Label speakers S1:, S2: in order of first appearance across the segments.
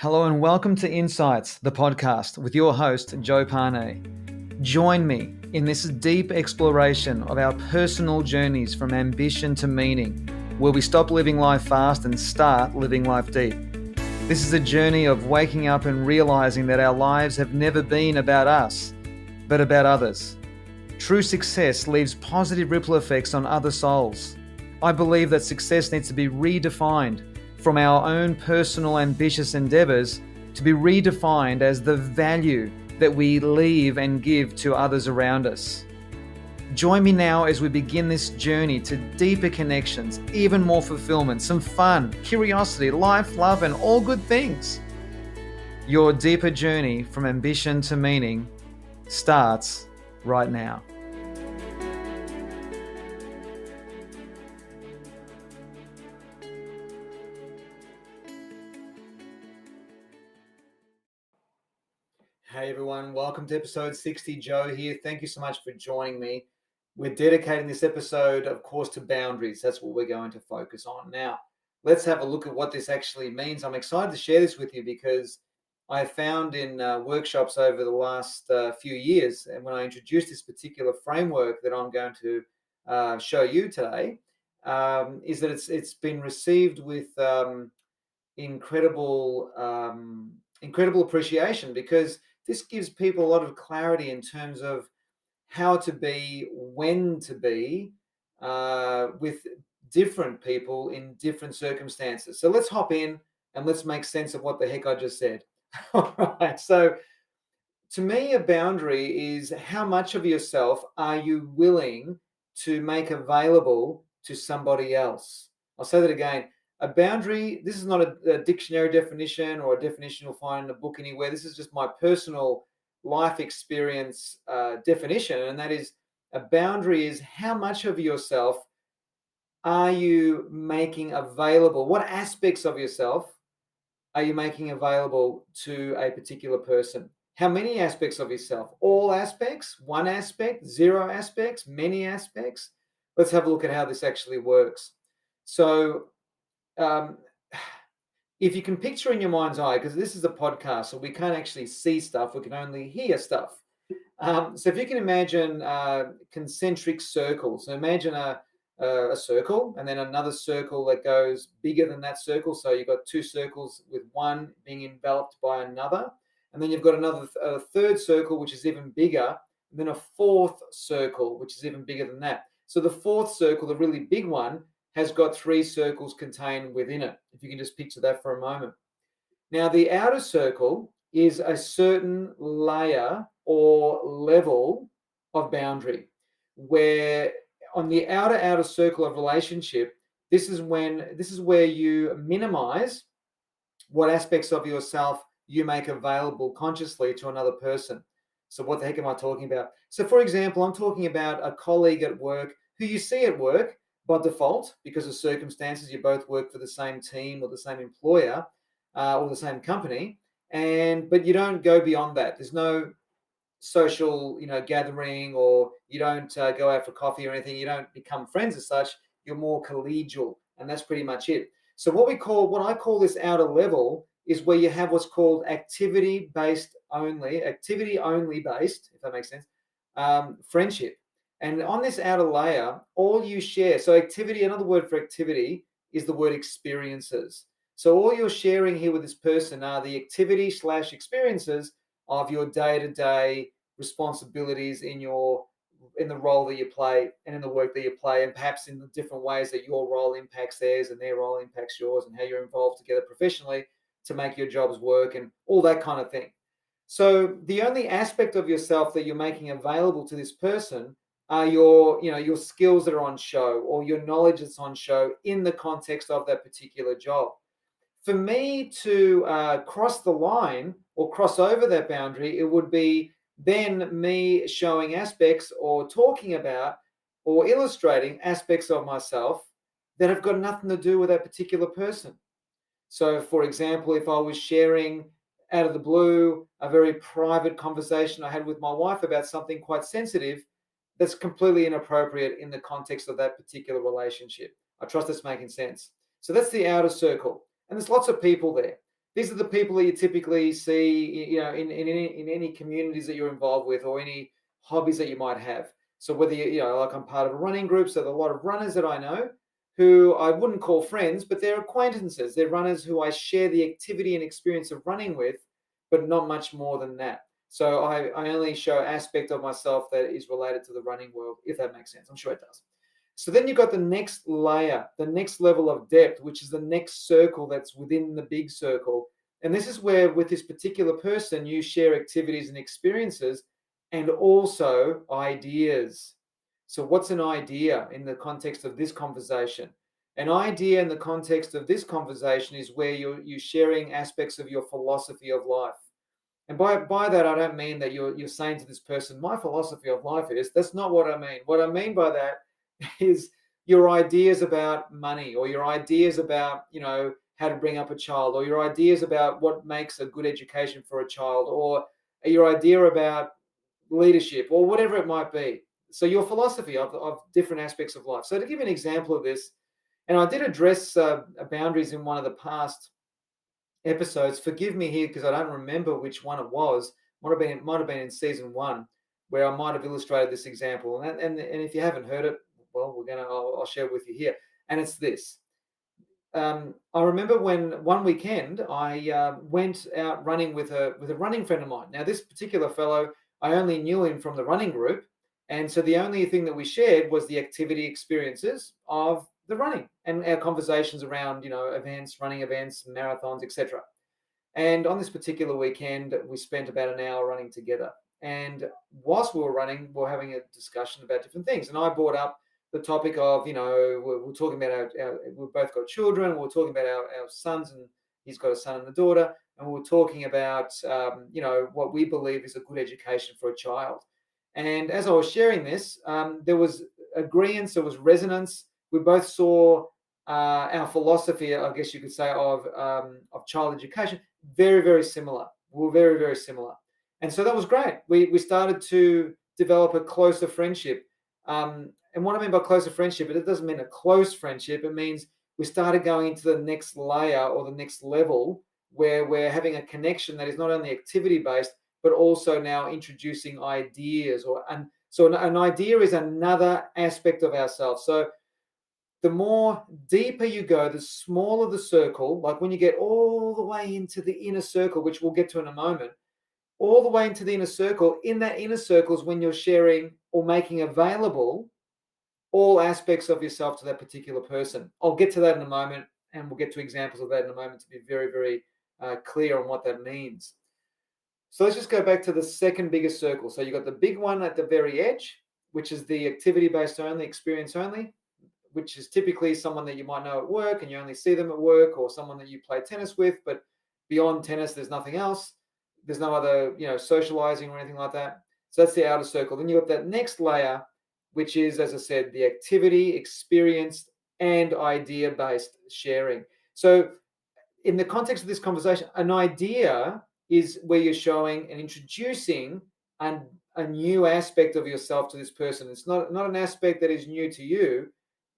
S1: Hello and welcome to Insights, the podcast with your host, Joe Pane. Join me in this deep exploration of our personal journeys from ambition to meaning, where we stop living life fast and start living life deep. This is a journey of waking up and realizing that our lives have never been about us, but about others. True success leaves positive ripple effects on other souls. I believe that success needs to be redefined from our own personal ambitious endeavors to be redefined as the value that we leave and give to others around us. Join me now as we begin this journey to deeper connections, even more fulfillment, some fun, curiosity, life, love, and all good things. Your deeper journey from ambition to meaning starts right now. Hey everyone, welcome to episode 60. Joe here. Thank you so much for joining me. We're dedicating this episode, of course, to boundaries. That's what we're going to focus on. Now, let's have a look at what this actually means. I'm excited to share this with you because I found in workshops over the last few years, and when I introduced this particular framework that I'm going to show you today, is that it's been received with incredible appreciation, because this gives people a lot of clarity in terms of how to be, when to be with different people in different circumstances. So let's hop in and let's make sense of what the heck I just said. All right. So to me, a boundary is how much of yourself are you willing to make available to somebody else? I'll say that again. A boundary, this is not a dictionary definition or a definition you'll find in a book anywhere. This is just my personal life experience definition. And that is, a boundary is how much of yourself are you making available? What aspects of yourself are you making available to a particular person? How many aspects of yourself? All aspects? One aspect? Zero aspects? Many aspects? Let's have a look at how this actually works. So, if you can picture in your mind's eye, because this is a podcast, so we can't actually see stuff, we can only hear stuff. So if you can imagine concentric circles, so imagine a circle and then another circle that goes bigger than that circle. So you've got two circles with one being enveloped by another. And then you've got another third circle, which is even bigger, and then a fourth circle, which is even bigger than that. So the fourth circle, the really big one, has got three circles contained within it. If you can just picture that for a moment. Now, the outer circle is a certain layer or level of boundary, where on the outer circle of relationship, this is where you minimize what aspects of yourself you make available consciously to another person. So what the heck am I talking about? So for example, I'm talking about a colleague at work who you see at work by default, because of circumstances. You both work for the same team or the same employer or the same company, but you don't go beyond that. There's no social, gathering, or you don't go out for coffee or anything. You don't become friends as such. You're more collegial, and that's pretty much it. So what I call this outer level is where you have what's called activity only based, if that makes sense, friendship. And on this outer layer, all you share, so activity, another word for activity is the word experiences. So all you're sharing here with this person are the activity/experiences of your day-to-day responsibilities in the role that you play and in the work that you play, and perhaps in the different ways that your role impacts theirs and their role impacts yours, and how you're involved together professionally to make your jobs work and all that kind of thing. So the only aspect of yourself that you're making available to this person are your skills that are on show, or your knowledge that's on show in the context of that particular job. For me to cross the line or cross over that boundary, it would be then me showing aspects or talking about or illustrating aspects of myself that have got nothing to do with that particular person. So, for example, if I was sharing out of the blue a very private conversation I had with my wife about something quite sensitive, that's completely inappropriate in the context of that particular relationship. I trust that's making sense. So that's the outer circle. And there's lots of people there. These are the people that you typically see, in any communities that you're involved with, or any hobbies that you might have. So whether like I'm part of a running group, so there are a lot of runners that I know who I wouldn't call friends, but they're acquaintances. They're runners who I share the activity and experience of running with, but not much more than that. So I only show aspect of myself that is related to the running world, if that makes sense. I'm sure it does. So then you've got the next layer, the next level of depth, which is the next circle that's within the big circle. And this is where, with this particular person, you share activities and experiences and also ideas. So, what's an idea in the context of this conversation? An idea in the context of this conversation is where you're sharing aspects of your philosophy of life. And by that, I don't mean that you're saying to this person, my philosophy of life is, that's not what I mean. What I mean by that is your ideas about money, or your ideas about, how to bring up a child, or your ideas about what makes a good education for a child, or your idea about leadership, or whatever it might be. So your philosophy of different aspects of life. So to give you an example of this, and I did address boundaries in one of the past episodes. Forgive me here because I don't remember which one it was. Might have been in season 1, where I might have illustrated this example. And if you haven't heard it, well, I'll share it with you here. And it's this. I remember when one weekend I went out running with a running friend of mine. Now, this particular fellow, I only knew him from the running group, and so the only thing that we shared was the activity experiences of the running and our conversations around, events, running events, marathons, etc. And on this particular weekend, we spent about an hour running together. And whilst we were running, we were having a discussion about different things. And I brought up the topic of, we're talking about we've both got children. We're talking about our sons, and he's got a son and a daughter. And we were talking about, what we believe is a good education for a child. And as I was sharing this, there was agreement, there was resonance. We both saw our philosophy, I guess you could say, of child education very, very similar. We were very, very similar. And so that was great. We started to develop a closer friendship. And what I mean by closer friendship, it doesn't mean a close friendship. It means we started going into the next layer, or the next level, where we're having a connection that is not only activity-based, but also now introducing ideas. So an idea is another aspect of ourselves. So the more deeper you go, the smaller the circle, like when you get all the way into the inner circle, which we'll get to in a moment, all the way into the inner circle. In that inner circle is when you're sharing or making available all aspects of yourself to that particular person. I'll get to that in a moment, and we'll get to examples of that in a moment to be very, very clear on what that means. So let's just go back to the second biggest circle. So you've got the big one at the very edge, which is the activity-based only, experience only, which is typically someone that you might know at work and you only see them at work, or someone that you play tennis with, but beyond tennis, there's nothing else. There's no other, socializing or anything like that. So that's the outer circle. Then you've got that next layer, which is, as I said, the activity, experience, and idea-based sharing. So in the context of this conversation, an idea is where you're showing and introducing a new aspect of yourself to this person. It's not an aspect that is new to you,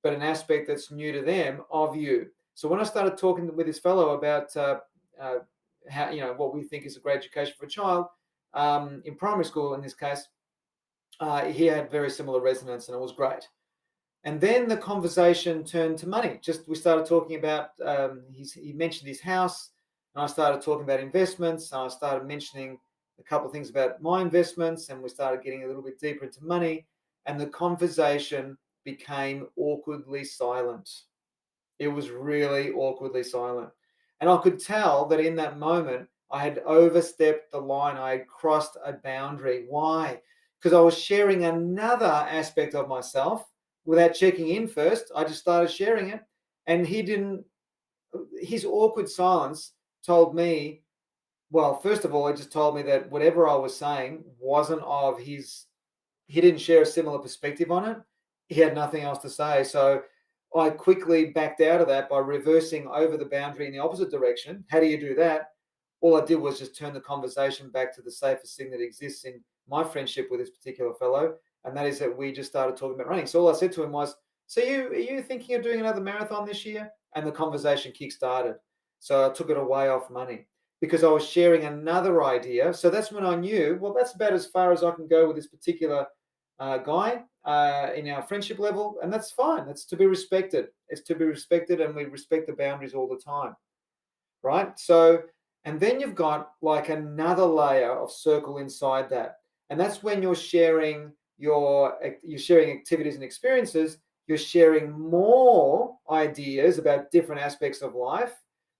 S1: but an aspect that's new to them of you. So when I started talking with this fellow about how, what we think is a great education for a child in primary school, in this case, he had very similar resonance, and it was great. And then the conversation turned to money. We started talking about, he mentioned his house, and I started talking about investments. And I started mentioning a couple of things about my investments, and we started getting a little bit deeper into money. And the conversation became awkwardly silent. It was really awkwardly silent. And I could tell that in that moment, I had overstepped the line. I had crossed a boundary. Why? Because I was sharing another aspect of myself without checking in first. I just started sharing it. And his awkward silence told me, well, first of all, it just told me that whatever I was saying wasn't of his, he didn't share a similar perspective on it. He had nothing else to say. So I quickly backed out of that by reversing over the boundary in the opposite direction. How do you do that? All I did was just turn the conversation back to the safest thing that exists in my friendship with this particular fellow. And that is that we just started talking about running. So all I said to him was, so are you thinking of doing another marathon this year? And the conversation kick-started. So I took it away off money because I was sharing another idea. So that's when I knew, well, that's about as far as I can go with this particular guy in our friendship level. And that's fine. That's to be respected. It's to be respected, and we respect the boundaries all the time. Right? So, and then you've got like another layer of circle inside that. And that's when you're sharing activities and experiences, you're sharing more ideas about different aspects of life.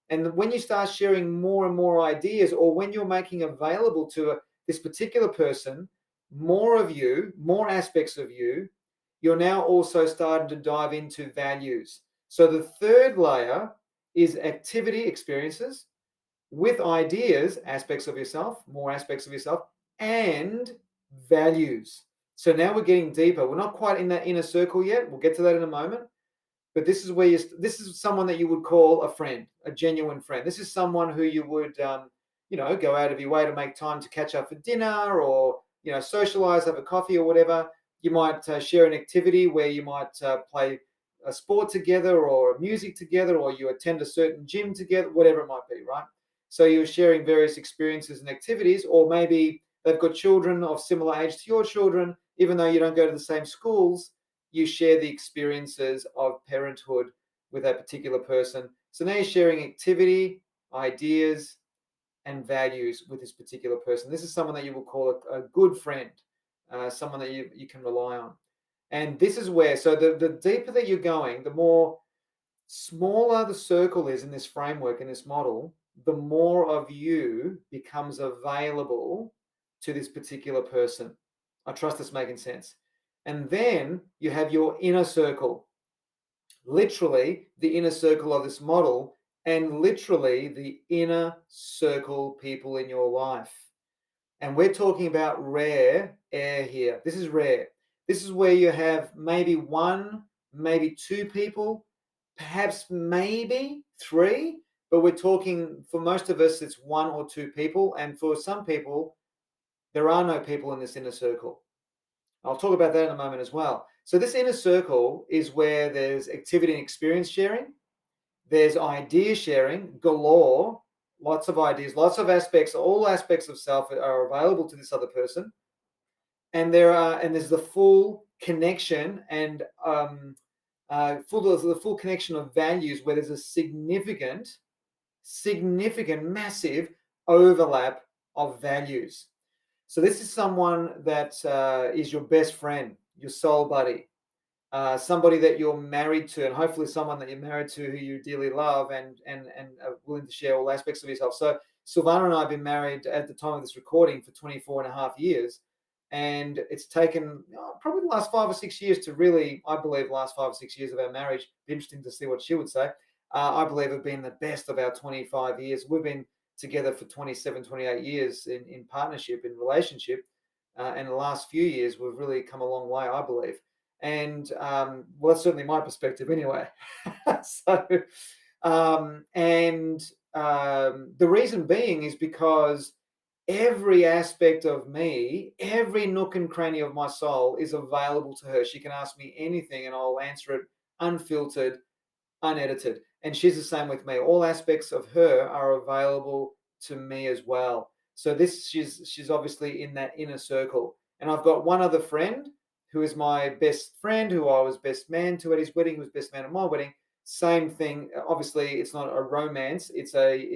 S1: And when you start sharing more and more ideas, or when you're making available to this particular person more of you, more aspects of you, you're now also starting to dive into values. So the third layer is activity experiences with ideas, aspects of yourself, more aspects of yourself, and values. So now we're getting deeper. We're not quite in that inner circle yet. We'll get to that in a moment. But this is where this is someone that you would call a friend, a genuine friend. This is someone who you would, go out of your way to make time to catch up for dinner, or socialize, have a coffee or whatever. You might share an activity where you might play a sport together, or music together, or you attend a certain gym together, whatever it might be, right? So you're sharing various experiences and activities, or maybe they've got children of similar age to your children, even though you don't go to the same schools. You share the experiences of parenthood with that particular person. So now you're sharing activity, ideas, and values with this particular person. This is someone that you will call a good friend, someone that you can rely on. And this is where, so the deeper that you're going, the more smaller the circle is in this framework, in this model, the more of you becomes available to this particular person. I trust this making sense. And then you have your inner circle, literally the inner circle of this model, and literally the inner circle people in your life. And we're talking about rare air here. This is rare. This is where you have maybe one, maybe two people, perhaps maybe three, but we're talking, for most of us, it's one or two people. And for some people, there are no people in this inner circle. I'll talk about that in a moment as well. So this inner circle is where there's activity and experience sharing. There's idea sharing galore, lots of ideas, lots of aspects, all aspects of self are available to this other person. And there's the full connection and the full connection of values, where there's a significant, massive overlap of values. So this is someone that is your best friend, your soul buddy, somebody that you're married to, and hopefully someone that you're married to who you dearly love and are willing to share all aspects of yourself. So Silvana and I have been married at the time of this recording for 24 and a half years. And it's taken probably the last 5 or 6 years to really, I believe, the last 5 or 6 years of our marriage. Be interesting to see what she would say. I believe have been the best of our 25 years. We've been together for 27, 28 years in partnership, in relationship. And the last few years, we've really come a long way, I believe. And well, that's certainly my perspective anyway. The reason being is because every aspect of me, every nook and cranny of my soul is available to her. She can ask me anything and I'll answer it unfiltered, unedited. And she's the same with me. All aspects of her are available to me as well. So she's obviously in that inner circle. And I've got one other friend who is my best friend, who I was best man to at his wedding, who was best man at my wedding. Same thing. Obviously, it's not a romance. It's a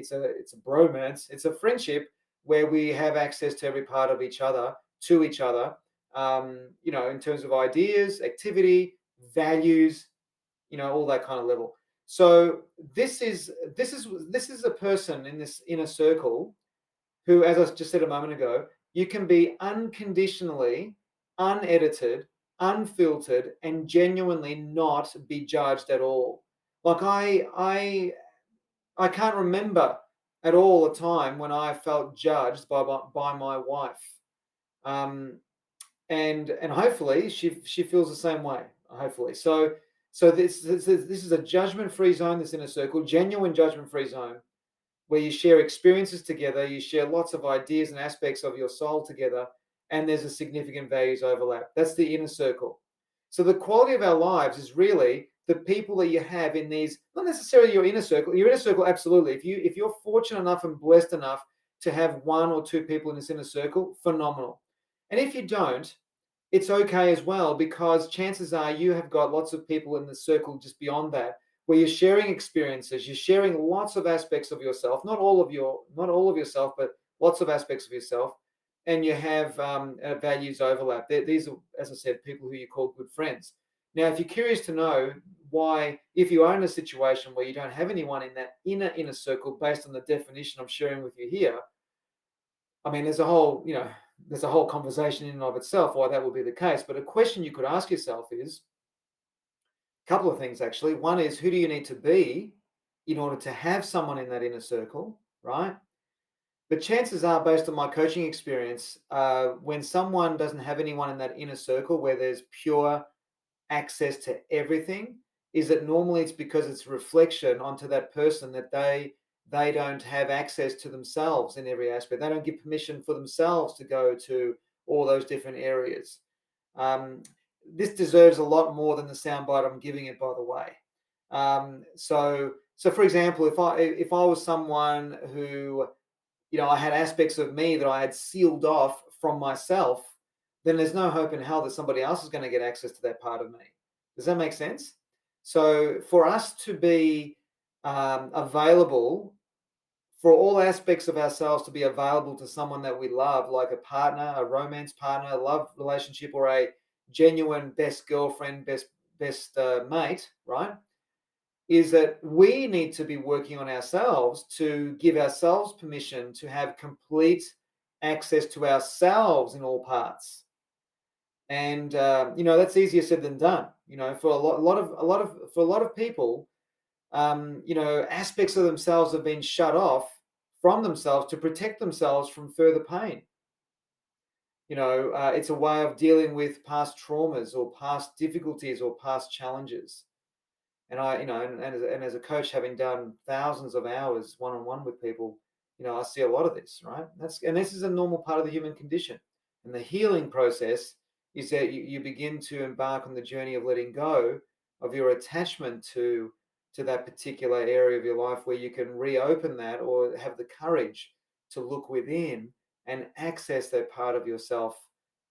S1: bromance. It's a friendship where we have access to every part of each other, to each other, in terms of ideas, activity, values, all that kind of level. So this is a person in this inner circle who, as I just said a moment ago, you can be unconditionally, unedited, unfiltered, and genuinely not be judged at all. Like I can't remember at all a time when I felt judged by my wife, and hopefully she feels the same way. Hopefully, so this is a judgment-free zone. This inner circle, genuine judgment-free zone, where you share experiences together, you share lots of ideas and aspects of your soul together, and there's a significant values overlap. That's the inner circle. So the quality of our lives is really the people that you have in these, not necessarily your inner circle, absolutely. If you're fortunate enough and blessed enough to have one or two people in this inner circle, phenomenal. And if you don't, it's okay as well, because chances are you have got lots of people in the circle just beyond that, where you're sharing experiences, you're sharing lots of aspects of yourself, not all of yourself, but lots of aspects of yourself, and you have values overlap. These are, as I said, people who you call good friends. Now, if you're curious to know why, if you are in a situation where you don't have anyone in that inner circle, based on the definition I'm sharing with you here, I mean, there's a whole conversation in and of itself why that would be the case. But a question you could ask yourself is a couple of things, actually. One is, who do you need to be in order to have someone in that inner circle, right? But chances are, based on my coaching experience, when someone doesn't have anyone in that inner circle where there's pure access to everything, is that normally it's because it's reflection onto that person that they don't have access to themselves in every aspect. They don't give permission for themselves to go to all those different areas. This deserves a lot more than the soundbite I'm giving it, by the way. So for example, if I was someone who, I had aspects of me that I had sealed off from myself, then there's no hope in hell that somebody else is going to get access to that part of me. Does that make sense? So for us to be available, for all aspects of ourselves to be available to someone that we love, like a partner, a romance partner, a love relationship, or a genuine best girlfriend, best mate, right? Is that we need to be working on ourselves to give ourselves permission to have complete access to ourselves in all parts. And that's easier said than done. For a lot of people, aspects of themselves have been shut off from themselves to protect themselves from further pain. It's a way of dealing with past traumas or past difficulties or past challenges. And and as a coach, having done thousands of hours one-on-one with people, I see a lot of this, right? This is a normal part of the human condition. And the healing process is that you begin to embark on the journey of letting go of your attachment to that particular area of your life, where you can reopen that, or have the courage to look within and access that part of yourself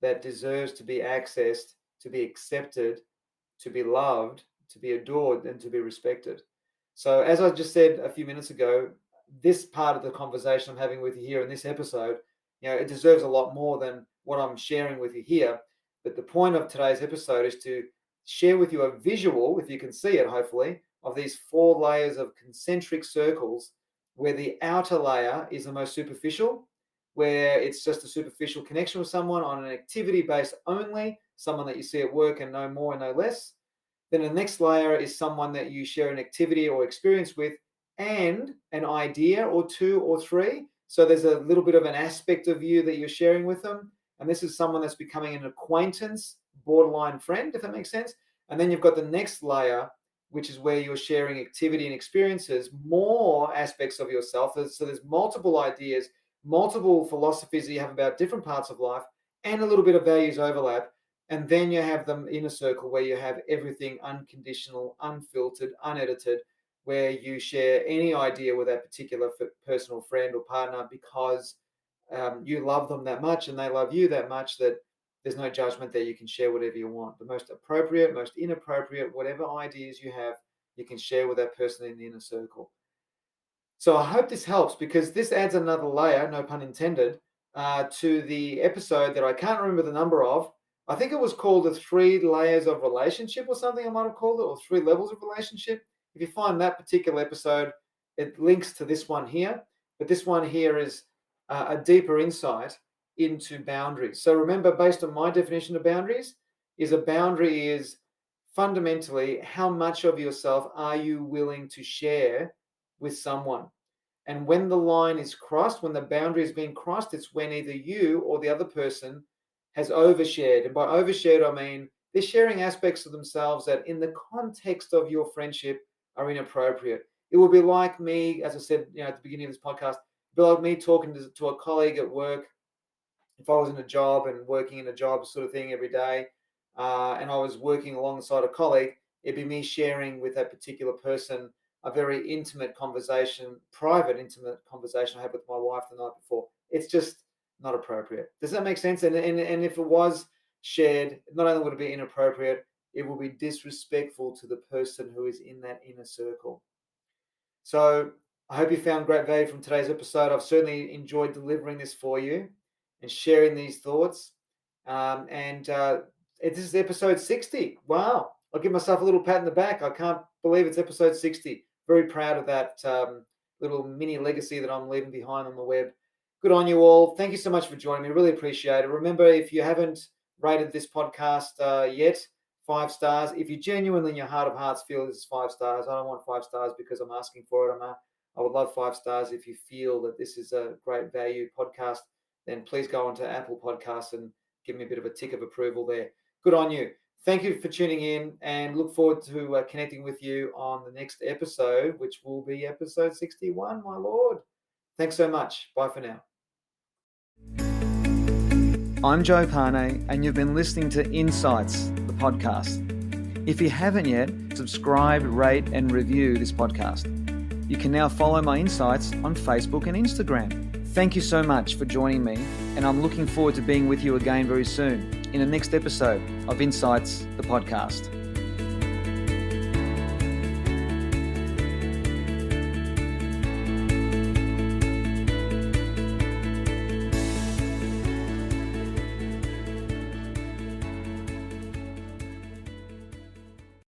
S1: that deserves to be accessed, to be accepted, to be loved, to be adored, and to be respected. So, as I just said a few minutes ago, this part of the conversation I'm having with you here in this episode, it deserves a lot more than what I'm sharing with you here. But the point of today's episode is to share with you a visual, if you can see it, hopefully, of these 4 layers of concentric circles, where the outer layer is the most superficial, where it's just a superficial connection with someone on an activity base only, someone that you see at work and no more and no less. Then the next layer is someone that you share an activity or experience with, and an idea or 2 or 3. So there's a little bit of an aspect of you that you're sharing with them. And this is someone that's becoming an acquaintance, borderline friend, if that makes sense. And then you've got the next layer, which is where you're sharing activity and experiences, more aspects of yourself. So there's multiple ideas, multiple philosophies that you have about different parts of life, and a little bit of values overlap. And then you have the inner circle, where you have everything unconditional, unfiltered, unedited, where you share any idea with that particular personal friend or partner, because you love them that much and they love you that much, that there's no judgment there. You can share whatever you want. The most appropriate, most inappropriate, whatever ideas you have, you can share with that person in the inner circle. So I hope this helps, because this adds another layer, no pun intended, to the episode that I can't remember the number of. I think it was called the 3 layers of relationship or something, I might have called it, or 3 levels of relationship. If you find that particular episode, it links to this one here. But this one here is a deeper insight into boundaries. So remember, based on my definition of boundaries, a boundary is fundamentally how much of yourself are you willing to share with someone. And when the line is crossed, when the boundary has been crossed, it's when either you or the other person has overshared. And by overshared, I mean they're sharing aspects of themselves that in the context of your friendship are inappropriate. It would be like me, as I said, at the beginning of this podcast, it'd be like me talking to a colleague at work. If I was in a job and working in a job sort of thing every day, and I was working alongside a colleague, It'd be me sharing with that particular person a very intimate conversation, private, intimate conversation I had with my wife the night before. It's just not appropriate. Does that make sense? And if it was shared, not only would it be inappropriate, it will be disrespectful to the person who is in that inner circle. So I hope you found great value from today's episode. I've certainly enjoyed delivering this for you and sharing these thoughts. This is episode 60. Wow. I'll give myself a little pat in the back. I can't believe it's episode 60. Very proud of that little mini legacy that I'm leaving behind on the web. Good on you all. Thank you so much for joining me. Really appreciate it. Remember, if you haven't rated this podcast yet, 5 stars. If you genuinely in your heart of hearts feel this is 5 stars, I don't want 5 stars because I'm asking for it. I would love 5 stars. If you feel that this is a great value podcast, then please go onto Apple Podcasts and give me a bit of a tick of approval there. Good on you. Thank you for tuning in, and look forward to connecting with you on the next episode, which will be episode 61, my Lord. Thanks so much. Bye for now. I'm Joe Pane, and you've been listening to Insights, the podcast. If you haven't yet, subscribe, rate, and review this podcast. You can now follow my insights on Facebook and Instagram. Thank you so much for joining me, and I'm looking forward to being with you again very soon in the next episode of Insights, the podcast.